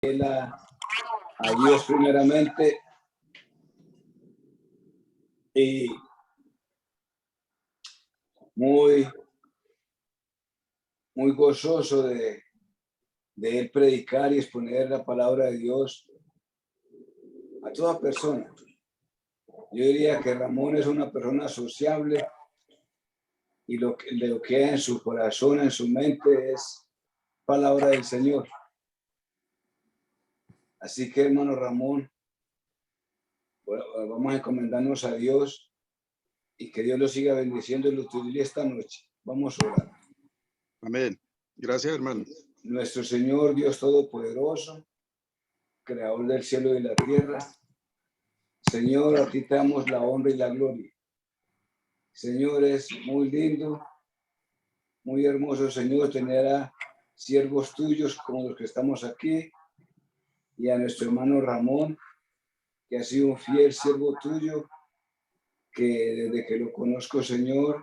a Dios primeramente y muy gozoso de él predicar y exponer la palabra de Dios a toda persona. Yo diría que Ramón es una persona sociable y lo que hay en su corazón, en su mente es palabra del Señor. Así que, hermano Ramón, bueno, vamos a encomendarnos a Dios y que Dios lo siga bendiciendo y lo utilice esta noche. Vamos a orar. Amén. Gracias, hermano. Nuestro Señor, Dios Todopoderoso, Creador del cielo y la tierra, Señor, a ti te damos la honra y la gloria. Señor, es muy lindo, muy hermoso, Señor, tener a siervos tuyos como los que estamos aquí y a nuestro hermano Ramón, que ha sido un fiel siervo tuyo, que desde que lo conozco, Señor,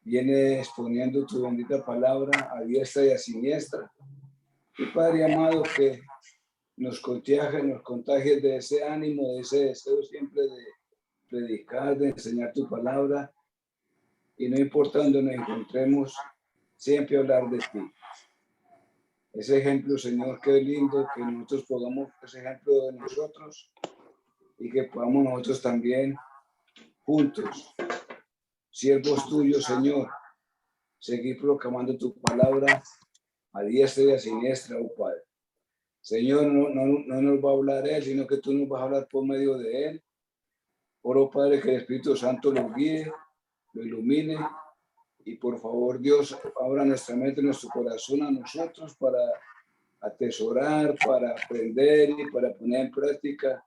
viene exponiendo tu bendita palabra a diestra y a siniestra. Y Padre amado, que nos contagies de ese ánimo, de ese deseo siempre de predicar, de enseñar tu palabra, y no importa dónde nos encontremos, siempre hablar de ti. Ese ejemplo, Señor, qué lindo que nosotros podamos ese ejemplo de nosotros y que podamos nosotros también juntos, siervos tuyos, Señor, seguir proclamando tu palabra a diestra y a siniestra, oh Padre. Señor, no nos va a hablar Él, sino que tú nos vas a hablar por medio de Él. Oro, Padre, que el Espíritu Santo lo guíe, lo ilumine y por favor, Dios, abra nuestra mente, nuestro corazón a nosotros para atesorar, para aprender y para poner en práctica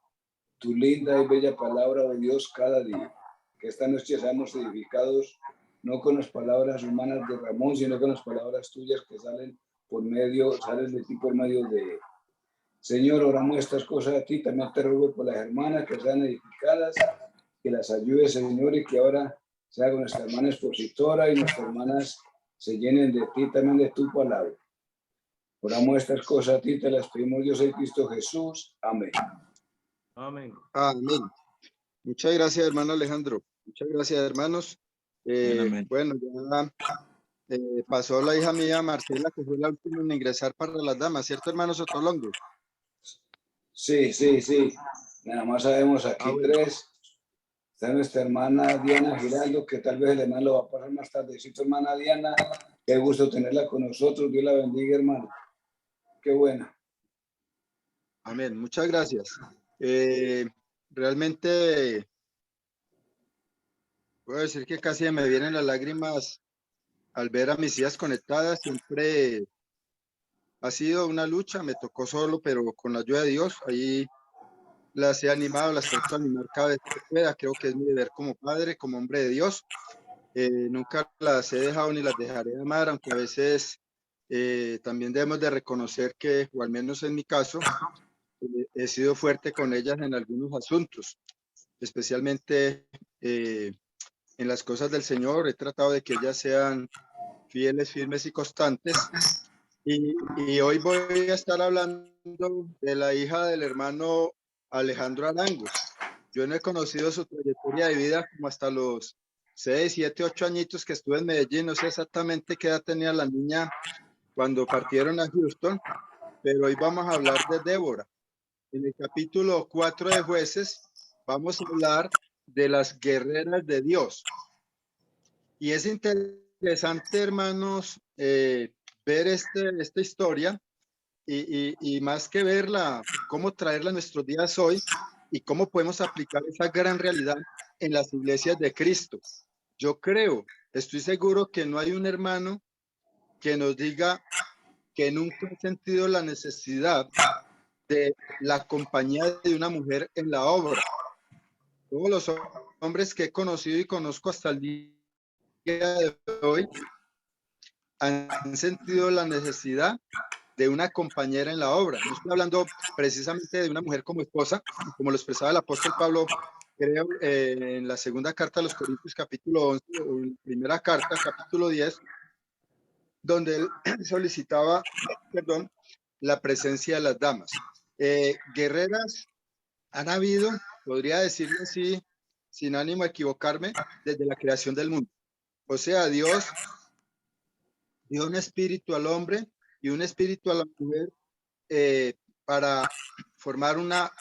tu linda y bella palabra de Dios cada día. Que esta noche seamos edificados no con las palabras humanas de Ramón, sino con las palabras tuyas que salen de ti por medio de él. Señor, oramos estas cosas a ti, también te ruego por las hermanas que sean edificadas, que las ayudes, Señor, y que ahora sea con nuestra hermana expositora y nuestras hermanas se llenen de ti, también de tu palabra. Oramos estas cosas a ti, te las pedimos Dios en Cristo Jesús. Amén. Amén. Amén. Muchas gracias, hermano Alejandro. Muchas gracias, hermanos. Amén. Bueno, ya pasó la hija mía, Marcela, que fue la última en ingresar para las damas, ¿cierto, hermano Sotolongo? Sí. Nada más sabemos aquí bueno. tres. Está nuestra hermana Diana Giraldo, que tal vez el hermano lo va a pasar más tardecito. Hermana Diana, qué gusto tenerla con nosotros. Dios la bendiga, hermano. Qué buena. Amén. Muchas gracias. Realmente puedo decir que casi me vienen las lágrimas al ver a mis hijas conectadas. Siempre ha sido una lucha, me tocó solo, pero con la ayuda de Dios, ahí las he animado, las trato de animar cada vez que pueda. Creo que es mi deber como padre, como hombre de Dios. Nunca las he dejado ni las dejaré de amar, aunque a veces también debemos de reconocer que, o al menos en mi caso, he sido fuerte con ellas en algunos asuntos, especialmente en las cosas del Señor. He tratado de que ellas sean fieles, firmes y constantes. Y hoy voy a estar hablando de la hija del hermano Alejandro Arango. Yo no he conocido su trayectoria de vida como hasta los 6, 7, 8 añitos que estuve en Medellín. No sé exactamente qué edad tenía la niña cuando partieron a Houston, pero hoy vamos a hablar de Débora. En el capítulo 4 de Jueces vamos a hablar de las guerreras de Dios. Y es interesante, hermanos, ver esta historia y más que verla, cómo traerla a nuestros días hoy y cómo podemos aplicar esa gran realidad en las iglesias de Cristo. Yo creo, estoy seguro que no hay un hermano que nos diga que nunca ha sentido la necesidad de la compañía de una mujer en la obra. Todos los hombres que he conocido y conozco hasta el día de hoy han sentido la necesidad de una compañera en la obra. No estoy hablando precisamente de una mujer como esposa, como lo expresaba el apóstol Pablo, creo, en la segunda carta a los Corintios, capítulo 11, o en la primera carta, capítulo 10, donde él solicitaba, la presencia de las damas. Guerreras han habido, podría decirlo así, sin ánimo a equivocarme, desde la creación del mundo. O sea, Dios dio un espíritu al hombre y un espíritu a la mujer para formar una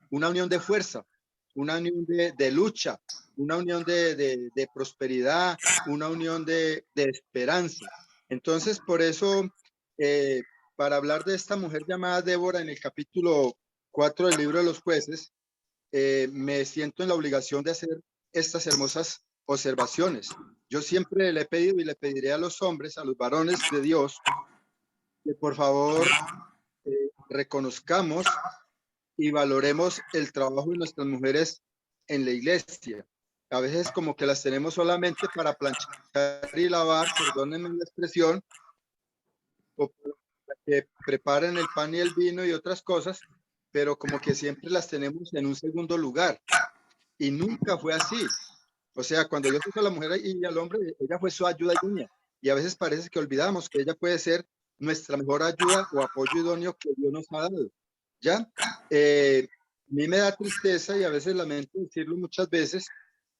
unión de fuerza, una unión de lucha, una unión de prosperidad, una unión de esperanza. Entonces, por eso, para hablar de esta mujer llamada Débora en el capítulo 4 del libro de los jueces, me siento en la obligación de hacer estas hermosas observaciones. Yo siempre le he pedido y le pediré a los hombres, a los varones de Dios, que por favor reconozcamos y valoremos el trabajo de nuestras mujeres en la iglesia. A veces como que las tenemos solamente para planchar y lavar, perdónenme la expresión, o para que preparen el pan y el vino y otras cosas, pero como que siempre las tenemos en un segundo lugar. Y nunca fue así. O sea, cuando Dios hizo a la mujer y al hombre, ella fue su ayuda idónea. Y a veces parece que olvidamos que ella puede ser nuestra mejor ayuda o apoyo idóneo que Dios nos ha dado. ¿Ya? A mí me da tristeza y a veces lamento decirlo muchas veces,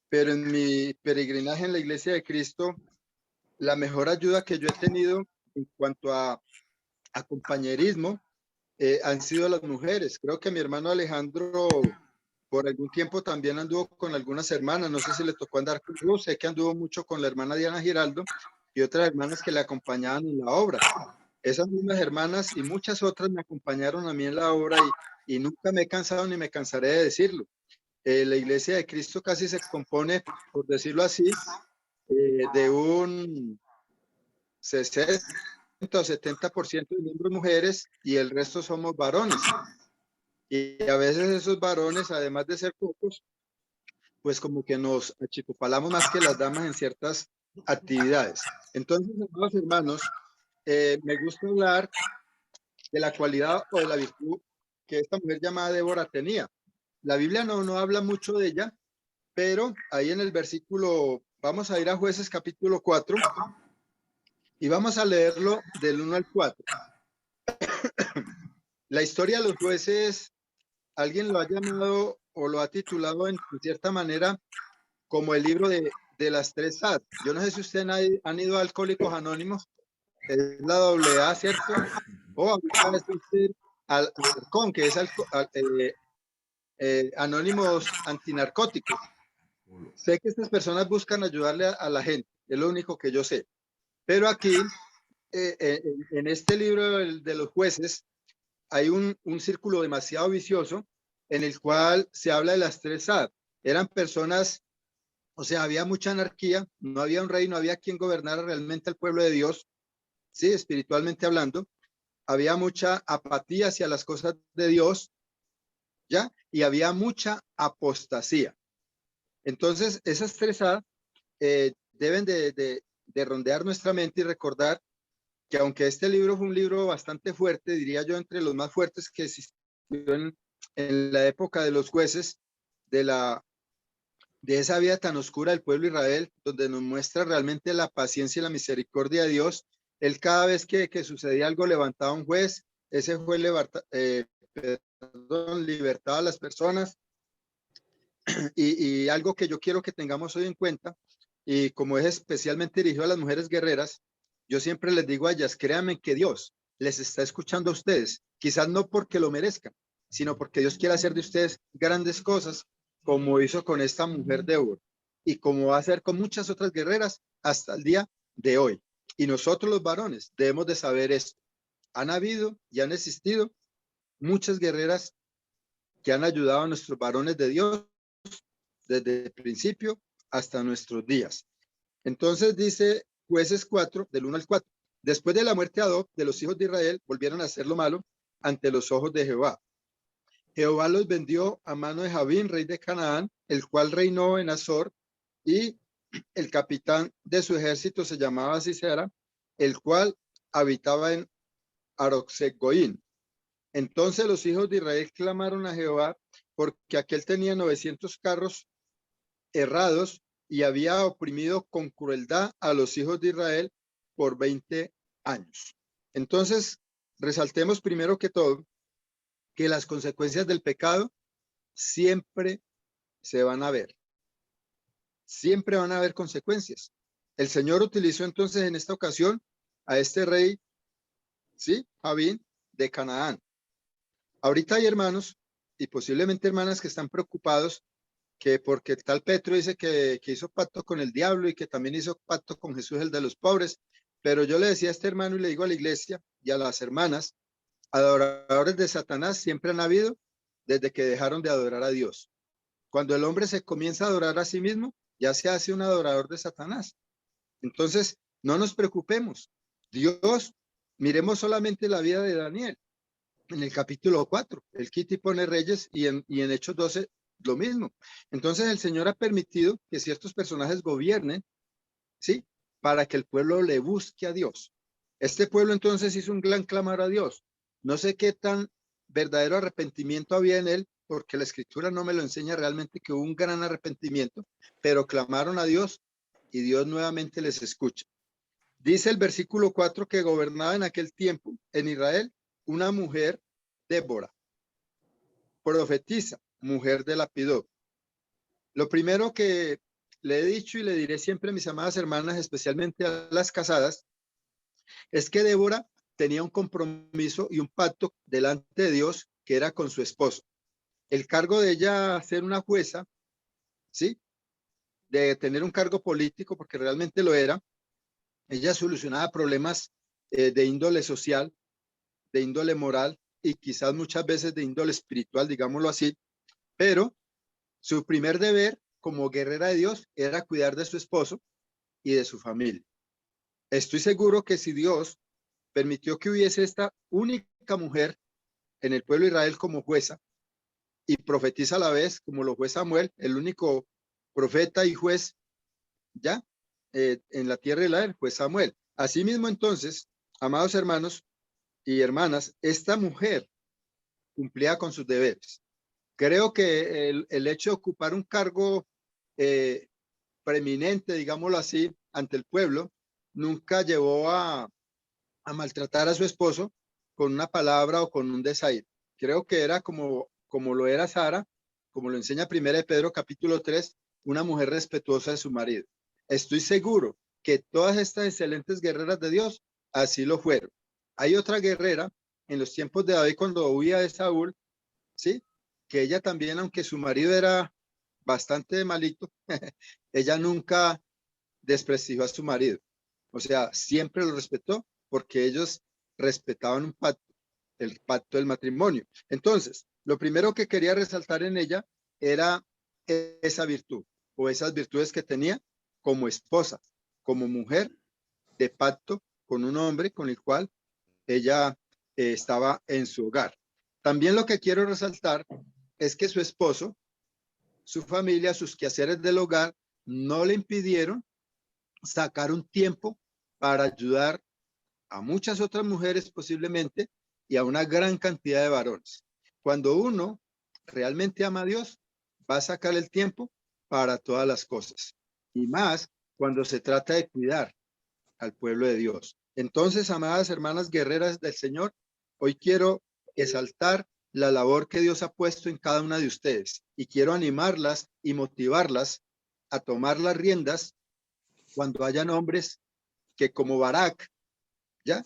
pero en mi peregrinaje en la Iglesia de Cristo, la mejor ayuda que yo he tenido en cuanto a compañerismo han sido las mujeres. Creo que mi hermano Alejandro por algún tiempo también anduvo con algunas hermanas, no sé si le tocó andar con Luz, sé que anduvo mucho con la hermana Diana Giraldo y otras hermanas que le acompañaban en la obra. Esas mismas hermanas y muchas otras me acompañaron a mí en la obra y nunca me he cansado ni me cansaré de decirlo. La Iglesia de Cristo casi se compone, por decirlo así, de un 60 o 70% de miembros mujeres y el resto somos varones. Y a veces esos varones, además de ser pocos, pues como que nos achicopalamos más que las damas en ciertas actividades. Entonces, amados hermanos, me gusta hablar de la cualidad o de la virtud que esta mujer llamada Débora tenía. La Biblia no habla mucho de ella, pero ahí en el versículo, vamos a ir a Jueces capítulo 4 y vamos a leerlo del 1 al 4. La historia de los jueces, alguien lo ha llamado o lo ha titulado en cierta manera como el libro de las tres A. Yo no sé si ustedes han ido a Alcohólicos Anónimos, es la AA, ¿cierto? O ahorita es al ARCON, que es Anónimos Antinarcóticos. Sé que estas personas buscan ayudarle a la gente, es lo único que yo sé. Pero aquí, en este libro de los jueces, hay un círculo demasiado vicioso en el cual se habla de las tres A. Eran personas, o sea, había mucha anarquía, no había un rey, no había quien gobernara realmente al pueblo de Dios, sí, espiritualmente hablando. Había mucha apatía hacia las cosas de Dios, ¿ya? Y había mucha apostasía. Entonces, esas tres A deben de rondear nuestra mente y recordar que aunque este libro fue un libro bastante fuerte, diría yo entre los más fuertes que existió en la época de los jueces, de esa vida tan oscura del pueblo de Israel, donde nos muestra realmente la paciencia y la misericordia de Dios. Él cada vez que sucedía algo levantaba un juez, ese juez libertaba a las personas. Y algo que yo quiero que tengamos hoy en cuenta, y como es especialmente dirigido a las mujeres guerreras, yo siempre les digo a ellas, créanme que Dios les está escuchando a ustedes, quizás no porque lo merezcan, sino porque Dios quiere hacer de ustedes grandes cosas, como hizo con esta mujer de Débora, y como va a hacer con muchas otras guerreras hasta el día de hoy. Y nosotros los varones debemos de saber esto. Han habido y han existido muchas guerreras que han ayudado a nuestros varones de Dios desde el principio hasta nuestros días. Entonces dice Jueces 4, del 1 al 4. Después de la muerte de Adob, de los hijos de Israel volvieron a hacer lo malo ante los ojos de Jehová. Jehová los vendió a mano de Jabín, rey de Canaán, el cual reinó en Azor, y el capitán de su ejército se llamaba Sisera, el cual habitaba en Aroxegoín. Entonces los hijos de Israel clamaron a Jehová porque aquel tenía 900 carros errados y había oprimido con crueldad a los hijos de Israel por 20 años. Entonces, resaltemos primero que todo que las consecuencias del pecado siempre se van a ver. Siempre van a haber consecuencias. El Señor utilizó entonces en esta ocasión a este rey, ¿sí? Javín de Canaán. Ahorita hay hermanos y posiblemente hermanas que están preocupados que porque tal Petro dice que hizo pacto con el diablo y que también hizo pacto con Jesús, el de los pobres. Pero yo le decía a este hermano y le digo a la iglesia y a las hermanas, adoradores de Satanás siempre han habido desde que dejaron de adorar a Dios. Cuando el hombre se comienza a adorar a sí mismo, ya se hace un adorador de Satanás. Entonces, no nos preocupemos. Dios, miremos solamente la vida de Daniel. En el capítulo 4, el quita y pone reyes y en Hechos 12 lo mismo. Entonces el Señor ha permitido que ciertos personajes gobiernen, ¿sí? Para que el pueblo le busque a Dios. Este pueblo entonces hizo un gran clamor a Dios. No sé qué tan verdadero arrepentimiento había en él, porque la escritura no me lo enseña realmente que hubo un gran arrepentimiento, pero clamaron a Dios y Dios nuevamente les escucha. Dice el versículo 4 que gobernaba en aquel tiempo en Israel una mujer, Débora, profetiza, mujer de Lapidot. Lo primero que le he dicho y le diré siempre a mis amadas hermanas, especialmente a las casadas, es que Débora tenía un compromiso y un pacto delante de Dios que era con su esposo. El cargo de ella ser una jueza, ¿sí? De tener un cargo político, porque realmente lo era, ella solucionaba problemas de índole social, de índole moral y quizás muchas veces de índole espiritual, digámoslo así, pero su primer deber como guerrera de Dios era cuidar de su esposo y de su familia. Estoy seguro que si Dios permitió que hubiese esta única mujer en el pueblo de Israel como jueza y profetiza a la vez, como lo fue Samuel, el único profeta y juez ya en la tierra de Israel, fue Samuel. Asimismo, entonces, amados hermanos y hermanas, esta mujer cumplía con sus deberes. Creo que el hecho de ocupar un cargo preeminente, digámoslo así, ante el pueblo, nunca llevó a maltratar a su esposo con una palabra o con un desaire. Creo que era como lo era Sara, como lo enseña 1 de Pedro capítulo 3, una mujer respetuosa de su marido. Estoy seguro que todas estas excelentes guerreras de Dios así lo fueron. Hay otra guerrera en los tiempos de David cuando huía de Saúl, ¿sí? Que ella también, aunque su marido era bastante malito, ella nunca desprestigió a su marido. O sea, siempre lo respetó porque ellos respetaban un pacto, el pacto del matrimonio. Entonces, lo primero que quería resaltar en ella era esa virtud o esas virtudes que tenía como esposa, como mujer de pacto con un hombre con el cual ella estaba en su hogar. También lo que quiero resaltar es que su esposo, su familia, sus quehaceres del hogar no le impidieron sacar un tiempo para ayudar a muchas otras mujeres posiblemente y a una gran cantidad de varones. Cuando uno realmente ama a Dios, va a sacar el tiempo para todas las cosas. Y más cuando se trata de cuidar al pueblo de Dios. Entonces, amadas hermanas guerreras del Señor, hoy quiero exaltar la labor que Dios ha puesto en cada una de ustedes y quiero animarlas y motivarlas a tomar las riendas cuando hayan hombres que como Barak, ¿ya?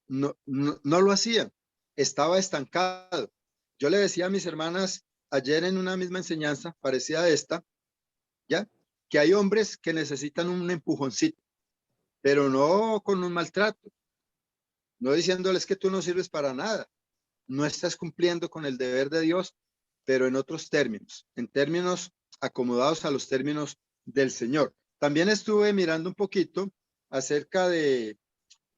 No lo hacían, estaba estancado. Yo le decía a mis hermanas ayer en una misma enseñanza parecida a esta, ¿ya? Que hay hombres que necesitan un empujoncito, pero no con un maltrato, no diciéndoles que tú no sirves para nada, no estás cumpliendo con el deber de Dios, pero en otros términos, en términos acomodados a los términos del Señor. También estuve mirando un poquito acerca de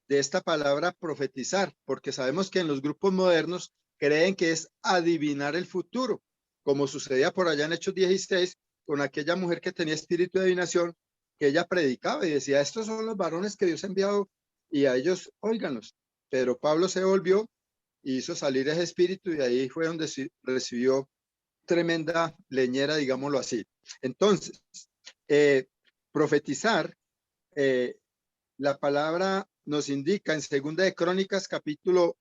esta palabra profetizar, porque sabemos que en los grupos modernos creen que es adivinar el futuro, como sucedía por allá en Hechos 16 con aquella mujer que tenía espíritu de adivinación, que ella predicaba y decía, estos son los varones que Dios ha enviado y a ellos óiganlos. Pero Pablo se volvió y hizo salir ese espíritu y ahí fue donde recibió tremenda leñera, digámoslo así. Entonces, profetizar, la palabra nos indica en Segunda de Crónicas, capítulo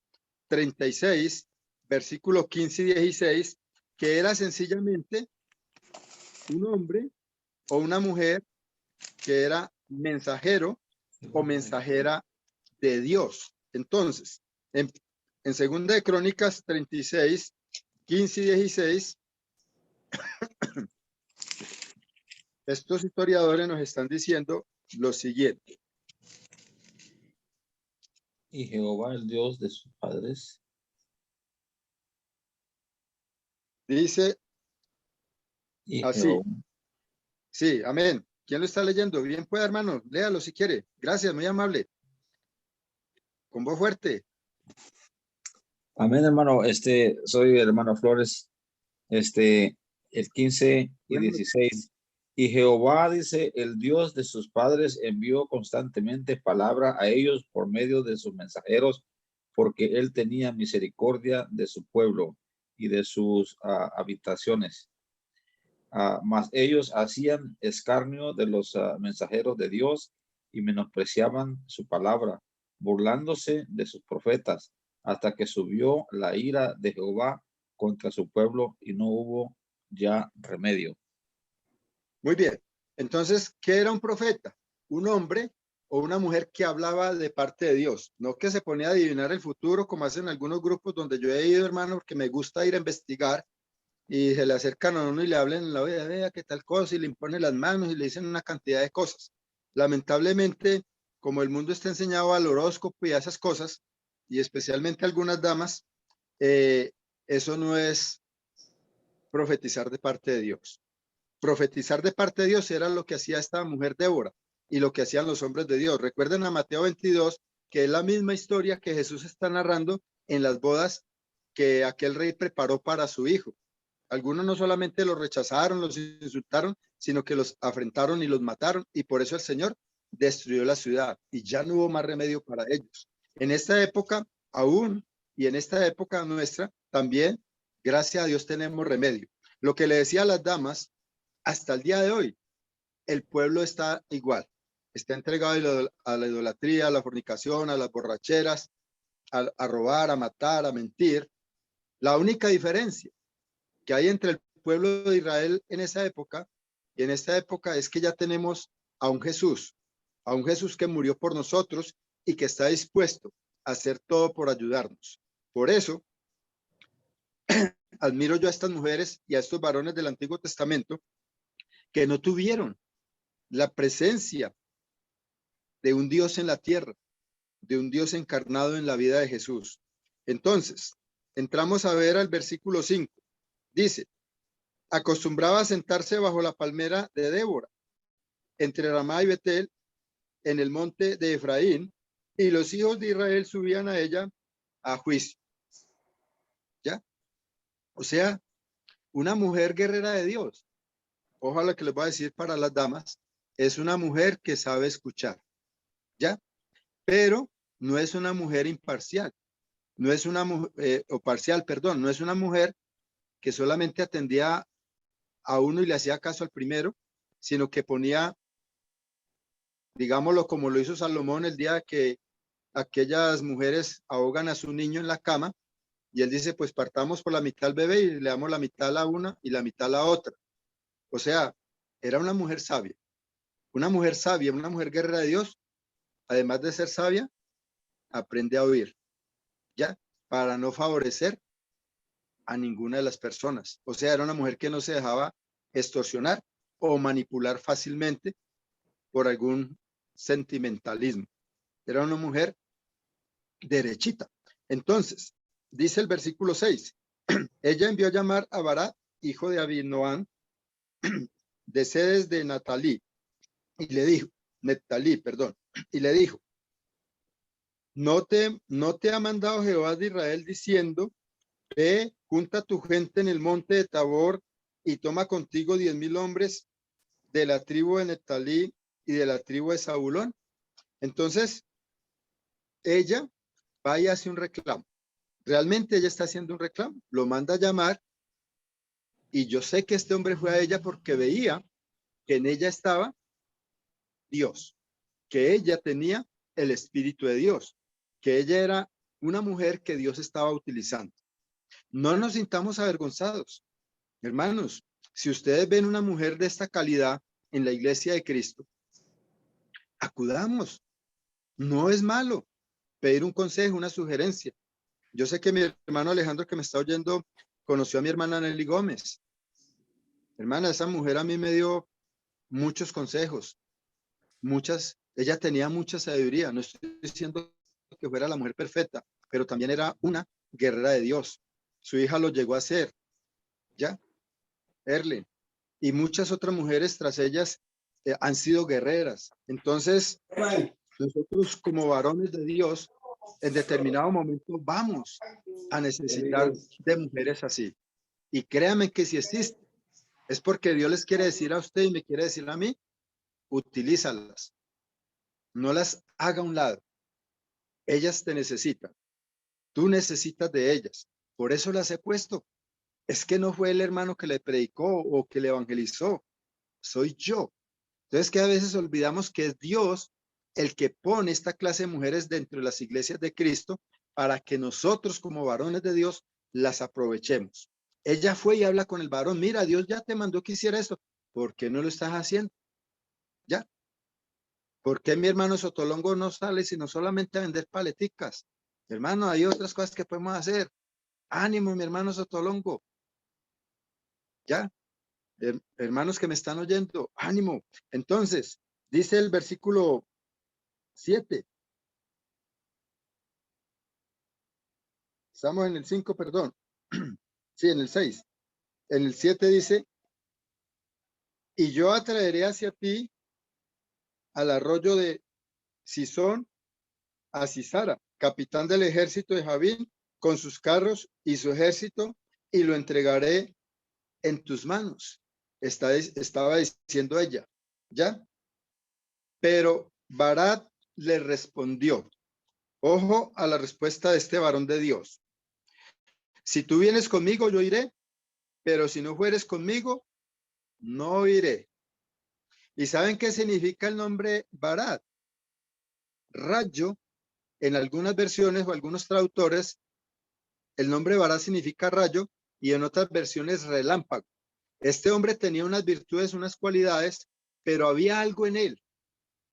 36, versículo 15 y 16, que era sencillamente un hombre o una mujer que era mensajero o mensajera de Dios. Entonces, en Segunda de Crónicas 36, 15 y 16, estos historiadores nos están diciendo lo siguiente. Y Jehová, el Dios de sus padres, Dice y así. Jehová, Sí, amén. ¿Quién lo está leyendo? Bien, pues, hermano, léalo si quiere. Gracias, muy amable. Con voz fuerte. amén, hermano. Soy el hermano Flores. El 15 y Bueno, 16. Y Jehová, dice, el Dios de sus padres envió constantemente palabra a ellos por medio de sus mensajeros, porque él tenía misericordia de su pueblo y de sus habitaciones. Mas ellos hacían escarnio de los mensajeros de Dios y menospreciaban su palabra, burlándose de sus profetas, hasta que subió la ira de Jehová contra su pueblo y no hubo ya remedio. muy bien. Entonces, ¿qué era un profeta? Un hombre o una mujer que hablaba de parte de Dios, no que se ponía a adivinar el futuro, como hacen algunos grupos donde yo he ido, hermano, porque me gusta ir a investigar y se le acercan a uno y le hablan en la vida, vea qué tal cosa, y le imponen las manos y le dicen una cantidad de cosas. Lamentablemente, como el mundo está enseñado al horóscopo y a esas cosas, y especialmente algunas damas, eso no es profetizar de parte de Dios. Profetizar de parte de Dios era lo que hacía esta mujer Débora y lo que hacían los hombres de Dios. Recuerden a Mateo 22, que es la misma historia que Jesús está narrando en las bodas que aquel rey preparó para su hijo. Algunos no solamente los rechazaron, los insultaron, sino que los afrentaron y los mataron, y por eso el Señor destruyó la ciudad y ya no hubo más remedio para ellos. En esta época aún, y en esta época nuestra también, gracias a Dios tenemos remedio. Lo que le decía a las damas, hasta el día de hoy, el pueblo está igual, está entregado a la idolatría, a la fornicación, a las borracheras, a robar, a matar, a mentir. La única diferencia que hay entre el pueblo de Israel en esa época y en esta época es que ya tenemos a un Jesús que murió por nosotros y que está dispuesto a hacer todo por ayudarnos. Por eso, admiro yo a estas mujeres y a estos varones del Antiguo Testamento que no tuvieron la presencia de un Dios en la tierra, de un Dios encarnado en la vida de Jesús. Entonces, entramos a ver al versículo 5. Dice, acostumbraba a sentarse bajo la palmera de Débora, entre Ramá y Betel, en el monte de Efraín, y los hijos de Israel subían a ella a juicio. ¿Ya? O sea, una mujer guerrera de Dios. Ojalá que les voy a decir para las damas, es una mujer que sabe escuchar. ¿Ya? Pero no es una mujer imparcial. No es una mujer, o parcial, perdón, no es una mujer que solamente atendía a uno y le hacía caso al primero, sino que ponía, digámoslo como lo hizo Salomón el día que aquellas mujeres ahogan a su niño en la cama, y él dice, pues partamos por la mitad al bebé y le damos la mitad a la una y la mitad a la otra. O sea, era una mujer sabia, una mujer guerrera de Dios, además de ser sabia, aprende a oír, ¿ya? Para no favorecer a ninguna de las personas. O sea, era una mujer que no se dejaba extorsionar o manipular fácilmente por algún sentimentalismo. Era una mujer derechita. Entonces, dice el versículo 6, ella envió a llamar a Barat, hijo de Abinoam, de sedes de Natalí, y le dijo, Netalí, perdón, y le dijo, no te ha mandado Jehová de Israel diciendo, ve, junta tu gente en el monte de Tabor y toma contigo 10,000 hombres de la tribu de Netalí y de la tribu de Zabulón. Entonces, ella va y hace un reclamo. Realmente ella está haciendo un reclamo. Lo manda a llamar y yo sé que este hombre fue a ella porque veía que en ella estaba Dios, que ella tenía el Espíritu de Dios, que ella era una mujer que Dios estaba utilizando. No nos sintamos avergonzados, hermanos. Si ustedes ven una mujer de esta calidad en la iglesia de Cristo, acudamos. No es malo pedir un consejo, una sugerencia. Yo sé que mi hermano Alejandro, que me está oyendo, conoció a mi hermana Nelly Gómez. Hermana, esa mujer a mí me dio muchos consejos, ella tenía mucha sabiduría. No estoy diciendo que fuera la mujer perfecta, pero también era una guerrera de Dios. Su hija lo llegó a ser, ¿ya? Erlen. Y muchas otras mujeres tras ellas han sido guerreras. Entonces, nosotros como varones de Dios, en determinado momento vamos a necesitar de mujeres así. Y créanme que si existe, es porque Dios les quiere decir a usted y me quiere decir a mí, utilízalas. No las haga a un lado. Ellas te necesitan. Tú necesitas de ellas. Por eso las he puesto. Es que no fue el hermano que le predicó o que le evangelizó. Soy yo. Entonces que a veces olvidamos que es Dios el que pone esta clase de mujeres dentro de las iglesias de Cristo para que nosotros como varones de Dios las aprovechemos. Ella fue y habla con el varón. Mira, Dios ya te mandó que hiciera esto. ¿Por qué no lo estás haciendo? ¿Ya? ¿Por qué mi hermano Sotolongo no sale sino solamente a vender paleticas? Hermano, hay otras cosas que podemos hacer. Ánimo, mi hermano Sotolongo. ¿Ya? Hermanos que me están oyendo, ánimo. Entonces, dice el versículo 7. Estamos en el 5, perdón. Sí, en el 6. En el 7 dice, y yo atraeré hacia ti al arroyo de Sisón a Sisara, capitán del ejército de Javín, con sus carros y su ejército, y lo entregaré en tus manos. Estaba diciendo ella, ¿ya? Pero Barat le respondió, ojo a la respuesta de este varón de Dios. Si tú vienes conmigo, yo iré, pero si no fueres conmigo, no iré. ¿Y saben qué significa el nombre Barat? Rayo. En algunas versiones o algunos traductores, el nombre Barat significa rayo y en otras versiones relámpago. Este hombre tenía unas virtudes, unas cualidades, pero había algo en él,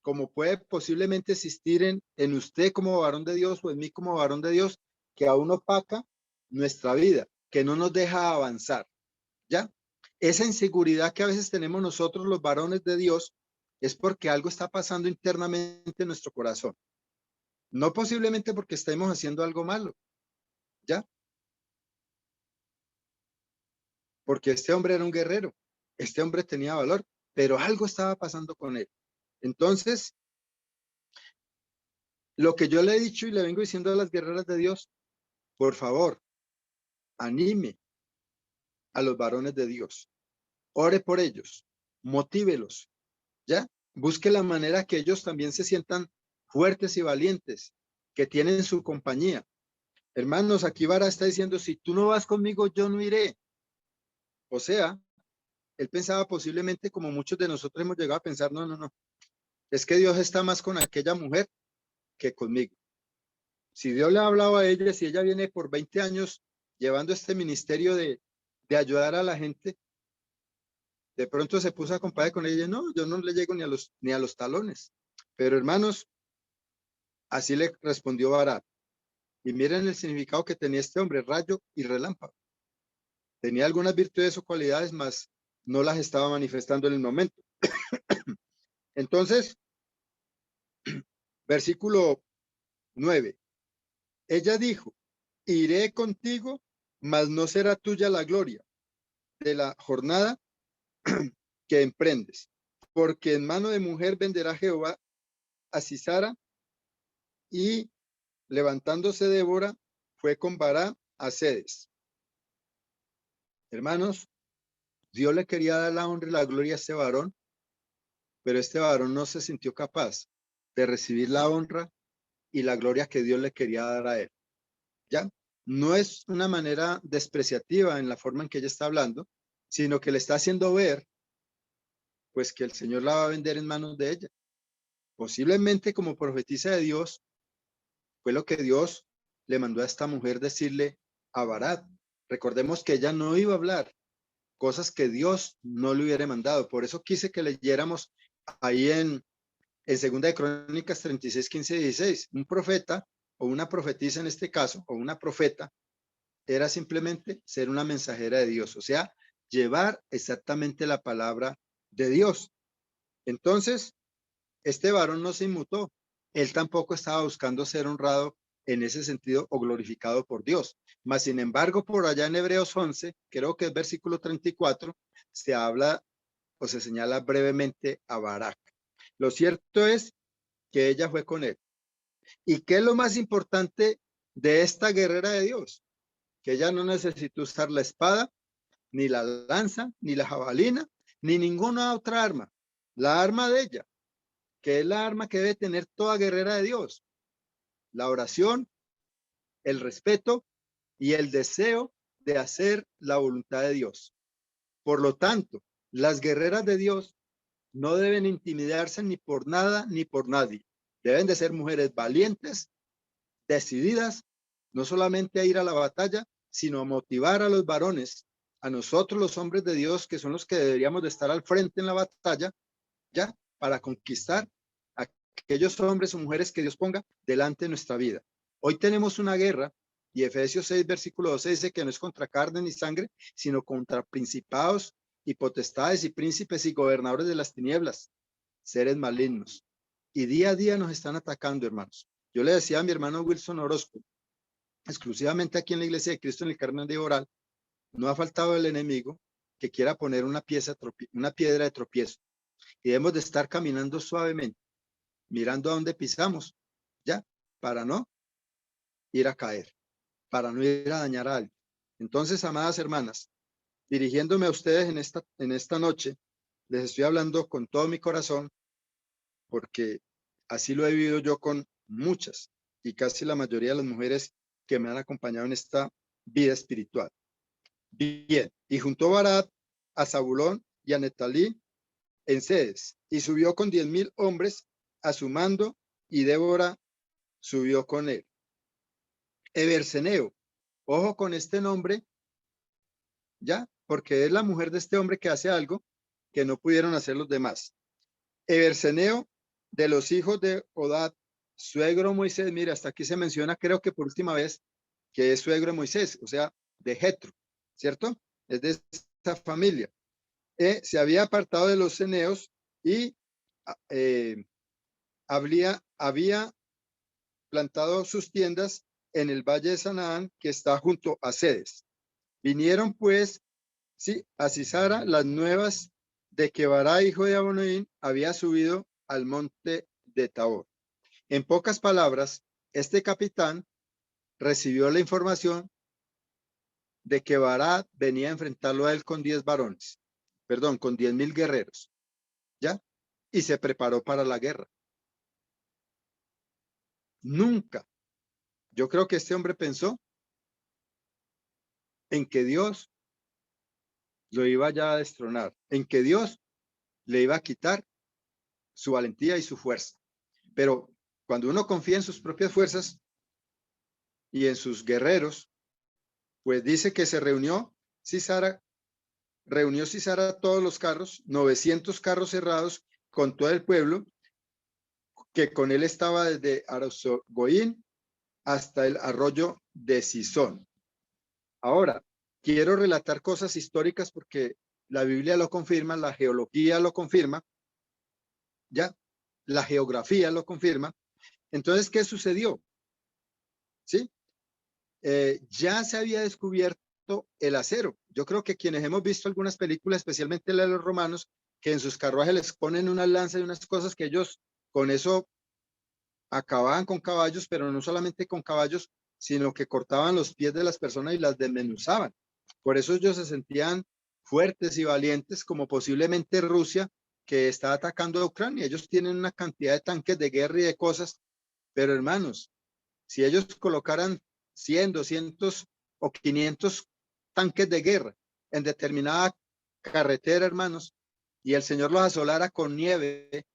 como puede posiblemente existir en usted como varón de Dios o en mí como varón de Dios, que aún opaca nuestra vida, que no nos deja avanzar, ¿ya? Esa inseguridad que a veces tenemos nosotros los varones de Dios es porque algo está pasando internamente en nuestro corazón. No posiblemente porque estemos haciendo algo malo, ¿ya? Porque este hombre era un guerrero, este hombre tenía valor, pero algo estaba pasando con él. Entonces, lo que yo le he dicho y le vengo diciendo a las guerreras de Dios, por favor, anime a los varones de Dios, ore por ellos, motívelos, ¿ya? Busque la manera que ellos también se sientan fuertes y valientes, que tienen su compañía. Hermanos, aquí Vara está diciendo, si tú no vas conmigo, yo no iré. O sea, él pensaba posiblemente como muchos de nosotros hemos llegado a pensar, no, es que Dios está más con aquella mujer que conmigo. Si Dios le ha hablado a ella, si ella viene por 20 años llevando este ministerio de ayudar a la gente, de pronto se puso a comparar con ella, no, yo no le llego ni a los talones. Pero hermanos, así le respondió Barat. Y miren el significado que tenía este hombre, rayo y relámpago. Tenía algunas virtudes o cualidades, mas no las estaba manifestando en el momento. Entonces, versículo 9. Ella dijo, iré contigo, mas no será tuya la gloria de la jornada que emprendes, porque en mano de mujer venderá Jehová a Sisara, y levantándose Débora, fue con Bará a Cedes. Hermanos, Dios le quería dar la honra y la gloria a este varón, pero este varón no se sintió capaz de recibir la honra y la gloria que Dios le quería dar a él. ¿Ya? No es una manera despreciativa en la forma en que ella está hablando, sino que le está haciendo ver, pues, que el Señor la va a vender en manos de ella. posiblemente como profetisa de Dios, fue lo que Dios le mandó a esta mujer decirle a Barak. Recordemos que ella no iba a hablar cosas que Dios no le hubiera mandado. Por eso quise que leyéramos ahí en Segunda de Crónicas 36, 15 y 16. Un profeta o una profetisa en este caso, o una profeta, era simplemente ser una mensajera de Dios, o sea, llevar exactamente la palabra de Dios. Entonces, este varón no se inmutó. Él tampoco estaba buscando ser honrado en ese sentido o glorificado por Dios. Mas, sin embargo, por allá en Hebreos 11, creo que es versículo 34, se habla o se señala brevemente a Barak. Lo cierto es que ella fue con él. ¿Y qué es lo más importante de esta guerrera de Dios? Que ella no necesitó usar la espada, ni la lanza, ni la jabalina, ni ninguna otra arma. La arma de ella, que es la arma que debe tener toda guerrera de Dios, la oración, el respeto y el deseo de hacer la voluntad de Dios. Por lo tanto, las guerreras de Dios no deben intimidarse ni por nada ni por nadie. Deben de ser mujeres valientes, decididas, no solamente a ir a la batalla, sino a motivar a los varones, a nosotros los hombres de Dios, que son los que deberíamos de estar al frente en la batalla, ya, para conquistar a aquellos hombres o mujeres que Dios ponga delante de nuestra vida. Hoy tenemos una guerra, y Efesios 6, versículo 12 dice que no es contra carne ni sangre, sino contra principados y potestades y príncipes y gobernadores de las tinieblas, seres malignos. Y día a día nos están atacando, hermanos. Yo le decía a mi hermano Wilson Orozco, exclusivamente aquí en la Iglesia de Cristo en el Carmen de Oral, no ha faltado el enemigo que quiera poner una piedra de tropiezo. Y debemos de estar caminando suavemente, mirando a dónde pisamos, ya, para no ir a caer, para no ir a dañar a alguien. Entonces, amadas hermanas, dirigiéndome a ustedes en esta noche, les estoy hablando con todo mi corazón, porque así lo he vivido yo con muchas y casi la mayoría de las mujeres que me han acompañado en esta vida espiritual. Bien, y juntó Barak a Zabulón y a Neftalí en Cedes, y subió con 10,000 hombres a su mando, y Débora subió con él. Eberseneo, ojo con este nombre, ya, porque es la mujer de este hombre que hace algo que no pudieron hacer los demás. Eberseneo, de los hijos de Odad, suegro de Moisés. Mira, hasta aquí se menciona, creo que por última vez, que es suegro de Moisés, o sea, de Jetro, ¿cierto? Es de esa familia. Se había apartado de los ceneos y había plantado sus tiendas en el valle de Sanaán, que está junto a Cedes. Vinieron pues, sí, a Sisara las nuevas de que Bará, hijo de Abonoín, había subido al monte de Tabor. En pocas palabras, este capitán recibió la información de que Bará venía a enfrentarlo a él con 10 varones, perdón, con 10,000 guerreros, ¿ya? Y se preparó para la guerra. Nunca, yo creo que este hombre pensó en que Dios lo iba ya a destronar, en que Dios le iba a quitar su valentía y su fuerza. Pero cuando uno confía en sus propias fuerzas y en sus guerreros, pues dice que se reunió Sisara todos los carros, 900 carros cerrados con todo el pueblo, que con él estaba desde Arazogoín hasta el arroyo de Sison. Ahora, quiero relatar cosas históricas porque la Biblia lo confirma, la geología lo confirma, ya, la geografía lo confirma. Entonces, ¿qué sucedió? ¿Sí? Ya se había descubierto el acero. Yo creo que quienes hemos visto algunas películas, especialmente la de los romanos, que en sus carruajes les ponen unas lanzas y unas cosas que ellos con eso acababan con caballos, pero no solamente con caballos, sino que cortaban los pies de las personas y las desmenuzaban. Por eso ellos se sentían fuertes y valientes, como posiblemente Rusia, que está atacando a Ucrania. Ellos tienen una cantidad de tanques de guerra y de cosas, pero hermanos, si ellos colocaran 100, 200 o 500 tanques de guerra en determinada carretera, hermanos, y el Señor los asolara con nieve,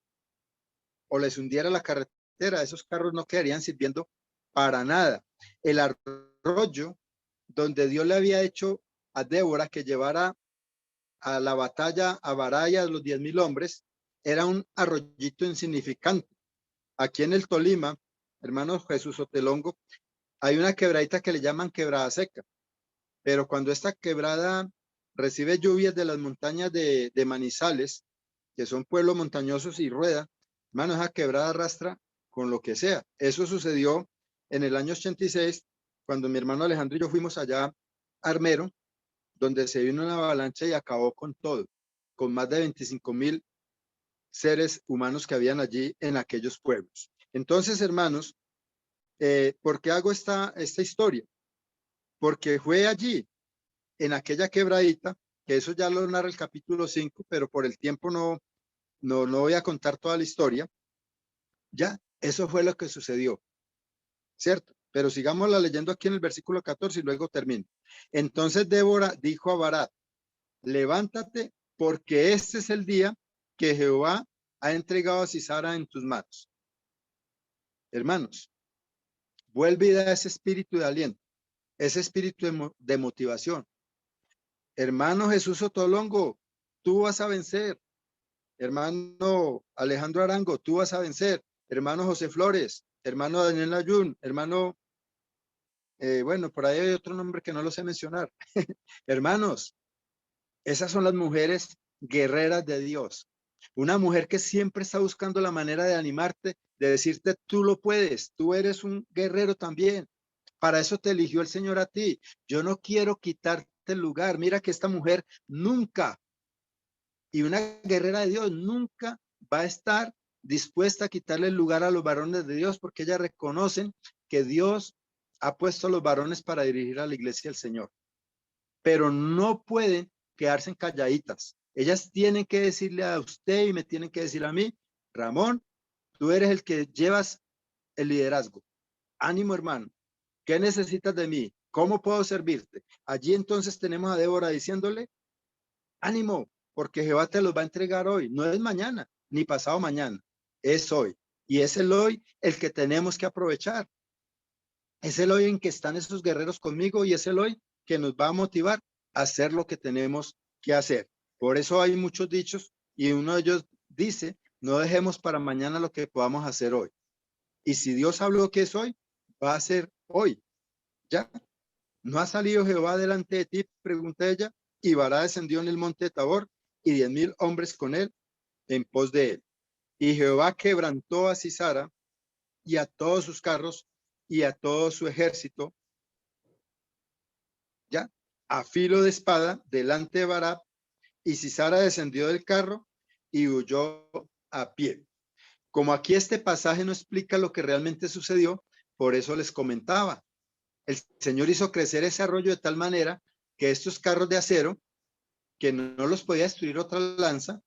o les hundiera la carretera, esos carros no quedarían sirviendo para nada. El arroyo donde Dios le había hecho a Débora que llevara a la batalla a Barak y a los 10,000 hombres, era un arroyito insignificante. Aquí en el Tolima, hermano Jesús Otelongo, hay una quebradita que le llaman quebrada seca, pero cuando esta quebrada recibe lluvias de las montañas de Manizales, que son pueblos montañosos y rueda, hermano, esa quebrada arrastra con lo que sea. Eso sucedió en el año 86, cuando mi hermano Alejandro y yo fuimos allá a Armero, donde se vino una avalancha y acabó con todo, con más de 25,000 seres humanos que habían allí en aquellos pueblos. Entonces, hermanos, ¿por qué hago esta historia? Porque fue allí, en aquella quebradita, que eso ya lo narra el capítulo 5, pero por el tiempo no voy a contar toda la historia. Ya, eso fue lo que sucedió, ¿cierto? Pero sigámosla leyendo aquí en el versículo 14 y luego termino. Entonces Débora dijo a Barak: levántate, porque este es el día que Jehová ha entregado a Sisara en tus manos. Hermanos, vuelve y da ese espíritu de aliento, ese espíritu de motivación. Hermano Jesús Otolongo, tú vas a vencer. Hermano Alejandro Arango, tú vas a vencer. Hermano José Flores, hermano Daniel Ayun, hermano, bueno, por ahí hay otro nombre que no lo sé mencionar. Hermanos, esas son las mujeres guerreras de Dios. Una mujer que siempre está buscando la manera de animarte, de decirte, tú lo puedes, tú eres un guerrero también. Para eso te eligió el Señor a ti. Yo no quiero quitarte el lugar. Mira que esta mujer nunca, y una guerrera de Dios nunca va a estar dispuesta a quitarle el lugar a los varones de Dios, porque ellas reconocen que Dios ha puesto a los varones para dirigir a la iglesia del Señor. Pero no pueden quedarse calladitas. Ellas tienen que decirle a usted y me tienen que decir a mí: Ramón, tú eres el que llevas el liderazgo. Ánimo, hermano. ¿Qué necesitas de mí? ¿Cómo puedo servirte? Allí entonces tenemos a Débora diciéndole: ánimo, porque Jehová te los va a entregar hoy. No es mañana, ni pasado mañana. Es hoy. Y es el hoy el que tenemos que aprovechar. Es el hoy en que están esos guerreros conmigo y es el hoy que nos va a motivar a hacer lo que tenemos que hacer. Por eso hay muchos dichos y uno de ellos dice: no dejemos para mañana lo que podamos hacer hoy. Y si Dios habló que es hoy, va a ser hoy. ¿Ya? ¿No ha salido Jehová delante de ti?, pregunta ella. Y Barak descendió en el monte de Tabor y 10,000 hombres con él en pos de él. Y Jehová quebrantó a Sisara y a todos sus carros y a todo su ejército, ya, a filo de espada delante de Barak, y Sisara descendió del carro y huyó a pie. Como aquí este pasaje no explica lo que realmente sucedió, por eso les comentaba. El Señor hizo crecer ese arroyo de tal manera que estos carros de acero, que no los podía destruir otra lanza,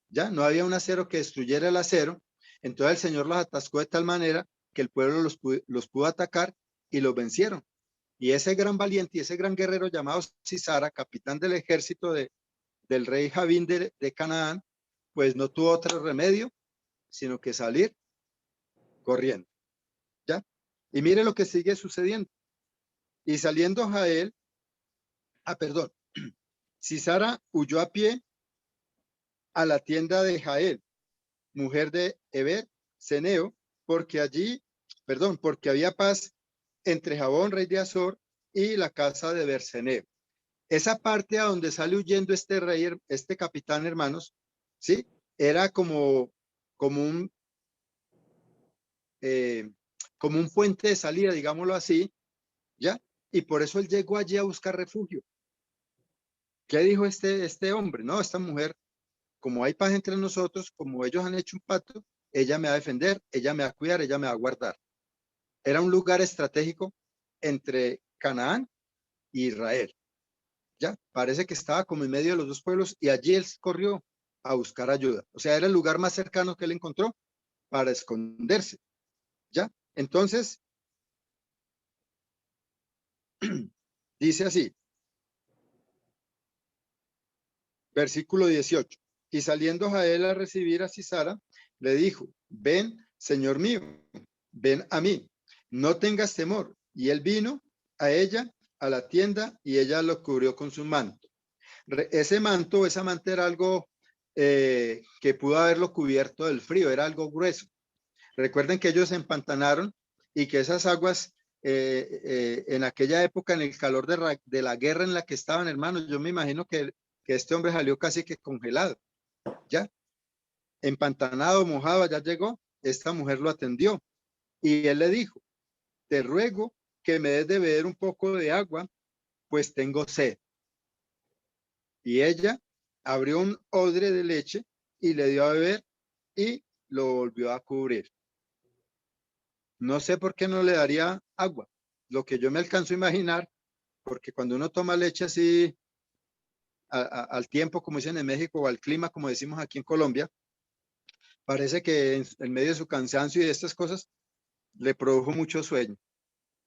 ya no había un acero que destruyera el acero, entonces el Señor los atascó de tal manera que el pueblo los pudo atacar y los vencieron. Y ese gran valiente y ese gran guerrero llamado Sisara, capitán del ejército del rey Javín de Canaán, pues no tuvo otro remedio sino que salir corriendo. ¿Ya? Y mire lo que sigue sucediendo. Y saliendo Jael, perdón, Sisara huyó a pie a la tienda de Jael, mujer de Heber, Ceneo, porque había paz entre Jabón, rey de Azor, y la casa de Berseneo. Esa parte a donde sale huyendo este rey, este capitán, hermanos, ¿sí? Era como un puente de salida, digámoslo así, ¿ya? Y por eso él llegó allí a buscar refugio. ¿Qué dijo este hombre? No, esta mujer, como hay paz entre nosotros, como ellos han hecho un pacto, ella me va a defender, ella me va a cuidar, ella me va a guardar. Era un lugar estratégico entre Canaán e Israel. Ya, parece que estaba como en medio de los dos pueblos y allí él corrió a buscar ayuda. O sea, era el lugar más cercano que él encontró para esconderse. Ya, entonces, dice así, versículo 18. Y saliendo Jael a recibir a Sisara, le dijo, ven, Señor mío, ven a mí, no tengas temor. Y él vino a ella, a la tienda, y ella lo cubrió con su manto. Ese manto, esa manta era algo que pudo haberlo cubierto del frío, era algo grueso. Recuerden que ellos se empantanaron y que esas aguas en aquella época, en el calor de la guerra en la que estaban, hermanos, yo me imagino que este hombre salió casi que congelado, ya, empantanado, mojado, ya llegó, esta mujer lo atendió y él le dijo, te ruego que me des de beber un poco de agua, pues tengo sed. Y ella abrió un odre de leche y le dio a beber y lo volvió a cubrir. No sé por qué no le daría agua. Lo que yo me alcanzo a imaginar, porque cuando uno toma leche así al tiempo, como dicen en México, o al clima, como decimos aquí en Colombia, parece que en medio de su cansancio y de estas cosas, le produjo mucho sueño.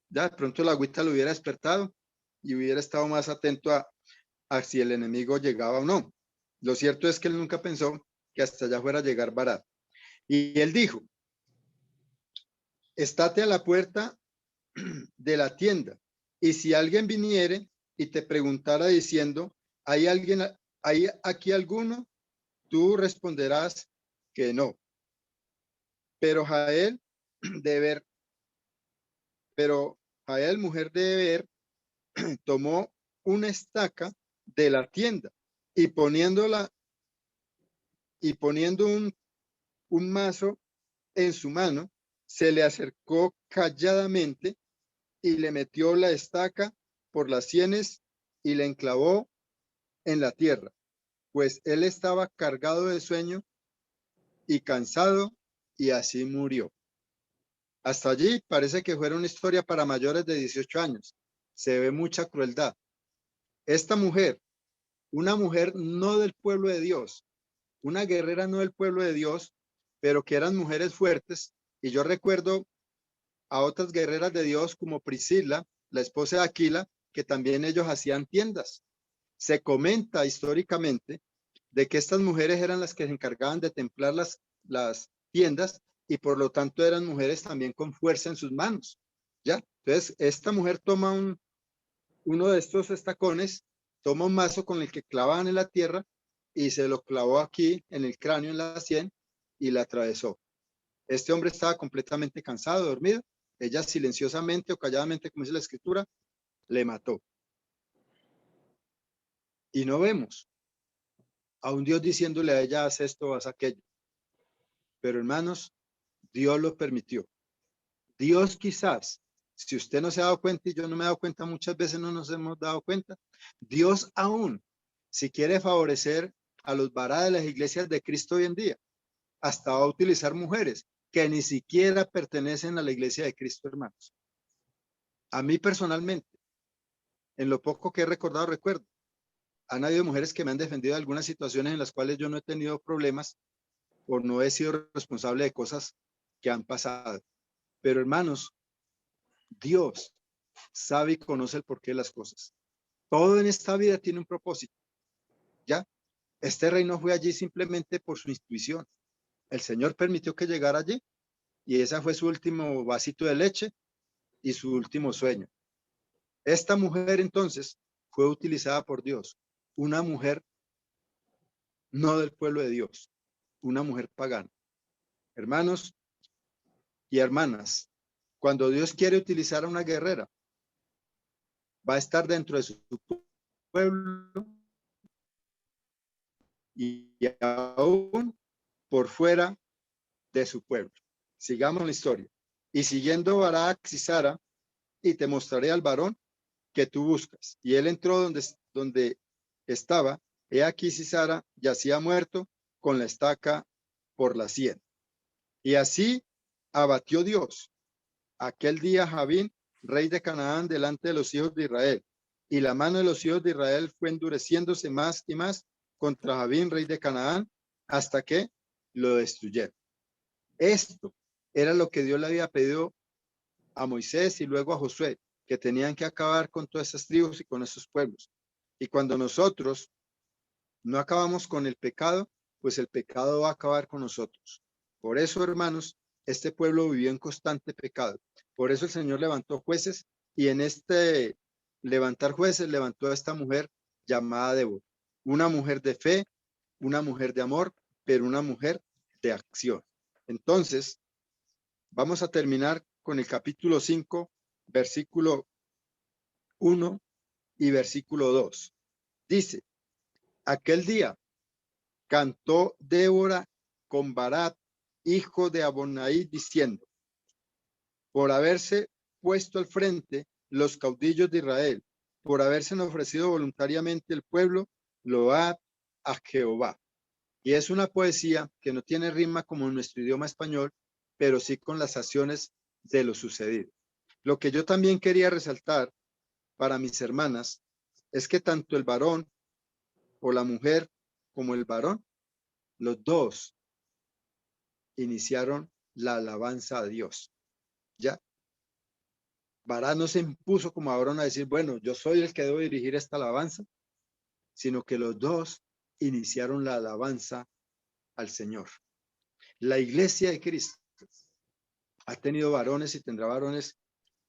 Ya de pronto la agüita lo hubiera despertado y hubiera estado más atento a si el enemigo llegaba o no. Lo cierto es que él nunca pensó que hasta allá fuera a llegar barato. Y él dijo, estate a la puerta de la tienda, y si alguien viniere y te preguntara diciendo, ¿hay alguien, hay aquí alguno? Tú responderás que no. Pero Jael, de ver, pero Jael, mujer de ver, tomó una estaca de la tienda y poniéndola y poniendo un mazo en su mano, se le acercó calladamente y le metió la estaca por las sienes y le enclavó en la tierra, pues él estaba cargado de sueño y cansado, y así murió. Hasta allí parece que fuera una historia para mayores de 18 años. Se ve mucha crueldad. Esta mujer, una mujer no del pueblo de Dios, una guerrera no del pueblo de Dios, pero que eran mujeres fuertes. Y yo recuerdo a otras guerreras de Dios como Priscila, la esposa de Aquila, que también ellos hacían tiendas. Se comenta históricamente de que estas mujeres eran las que se encargaban de templar las tiendas y por lo tanto eran mujeres también con fuerza en sus manos. ¿Ya? Entonces, esta mujer toma uno de estos estacones, toma un mazo con el que clavaban en la tierra y se lo clavó aquí en el cráneo, en la sien, y la atravesó. Este hombre estaba completamente cansado, dormido. Ella silenciosamente o calladamente, como dice la escritura, le mató. Y no vemos a un Dios diciéndole a ella, haz esto, haz aquello. Pero hermanos, Dios lo permitió. Dios quizás, si usted no se ha dado cuenta y yo no me he dado cuenta, muchas veces no nos hemos dado cuenta, Dios aún, si quiere favorecer a los vará de las iglesias de Cristo hoy en día, hasta va a utilizar mujeres que ni siquiera pertenecen a la iglesia de Cristo, hermanos. A mí personalmente, en lo poco que he recordado, recuerdo, han habido mujeres que me han defendido de algunas situaciones en las cuales yo no he tenido problemas o no he sido responsable de cosas que han pasado. Pero hermanos, Dios sabe y conoce el porqué de las cosas. Todo en esta vida tiene un propósito. ¿Ya? Este rey no fue allí simplemente por su intuición. El Señor permitió que llegara allí y esa fue su último vasito de leche y su último sueño. Esta mujer entonces fue utilizada por Dios. Una mujer no del pueblo de Dios. Una mujer pagana. Hermanos y hermanas, cuando Dios quiere utilizar a una guerrera, va a estar dentro de su pueblo y aún por fuera de su pueblo. Sigamos la historia. Y siguiendo Barak y Sara, y te mostraré al varón que tú buscas. Y él entró donde estaba. He aquí Sisara yacía muerto con la estaca por la sien. Y así abatió Dios aquel día Javín, rey de Canaán, delante de los hijos de Israel. Y la mano de los hijos de Israel fue endureciéndose más y más contra Javín, rey de Canaán, hasta que lo destruyeron. Esto era lo que Dios le había pedido a Moisés y luego a Josué, que tenían que acabar con todas esas tribus y con esos pueblos. Y cuando nosotros no acabamos con el pecado, pues el pecado va a acabar con nosotros. Por eso, hermanos, este pueblo vivió en constante pecado. Por eso el Señor levantó jueces y en este levantar jueces levantó a esta mujer llamada Débora. Una mujer de fe, una mujer de amor, pero una mujer de acción. Entonces, vamos a terminar con el capítulo 5, versículo 1 y versículo 2. Dice, aquel día cantó Débora con Barak, hijo de Abonai, diciendo, por haberse puesto al frente los caudillos de Israel, por haberse ofrecido voluntariamente el pueblo, load a Jehová. Y es una poesía que no tiene rima como en nuestro idioma español, pero sí con las acciones de lo sucedido. Lo que yo también quería resaltar para mis hermanas es que tanto el varón o la mujer como el varón, los dos iniciaron la alabanza a Dios. ¿Ya? Barak no se impuso como Aarón a decir, bueno, yo soy el que debo dirigir esta alabanza, sino que los dos iniciaron la alabanza al Señor. La iglesia de Cristo ha tenido varones y tendrá varones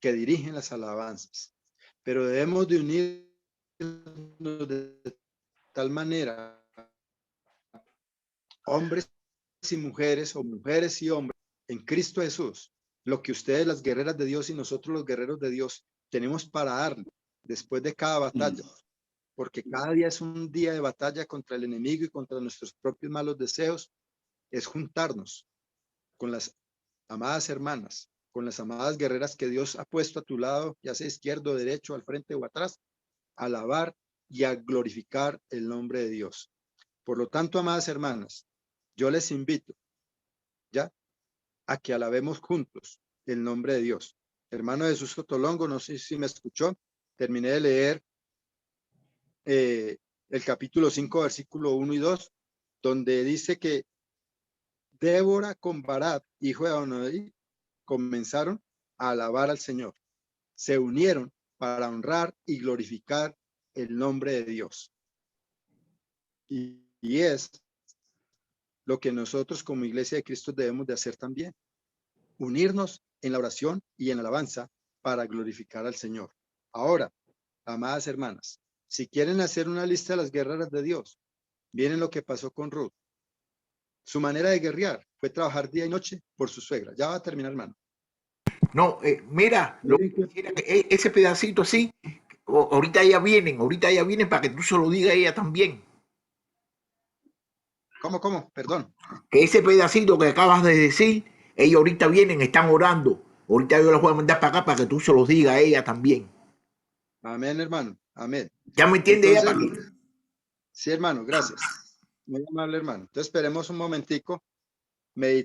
que dirigen las alabanzas, pero debemos de unirnos de tal manera, hombres y mujeres o mujeres y hombres en Cristo Jesús, lo que ustedes las guerreras de Dios y nosotros los guerreros de Dios tenemos para darle después de cada batalla, porque cada día es un día de batalla contra el enemigo y contra nuestros propios malos deseos, es juntarnos con las amadas hermanas, con las amadas guerreras que Dios ha puesto a tu lado, ya sea izquierdo, derecho, al frente o atrás, a alabar y a glorificar el nombre de Dios. Por lo tanto, amadas hermanas, yo les invito, ¿ya?, a que alabemos juntos el nombre de Dios. Hermano Jesús Cotolongo, no sé si me escuchó, terminé de leer el capítulo 5, versículo 1 y 2, donde dice que Débora con Barak, hijo de Abonai, comenzaron a alabar al Señor. Se unieron para honrar y glorificar el nombre de Dios. Y es lo que nosotros como Iglesia de Cristo debemos de hacer también. Unirnos en la oración y en la alabanza para glorificar al Señor. Ahora, amadas hermanas, si quieren hacer una lista de las guerreras de Dios, miren lo que pasó con Ruth. Su manera de guerrear fue trabajar día y noche por su suegra. Ya va a terminar, hermano. No, mira, lo que quisiera que ese pedacito así, ahorita ya vienen para que tú se lo digas a ella también. ¿Cómo? Perdón. Que ese pedacito que acabas de decir, ellos ahorita vienen, están orando. Ahorita yo los voy a mandar para acá para que tú se los digas a ella también. Amén, hermano. Amén. ¿Ya me entiende ella? Entonces, sí, hermano, gracias. Muy amable, hermano. Entonces esperemos un momentico. Meditemos.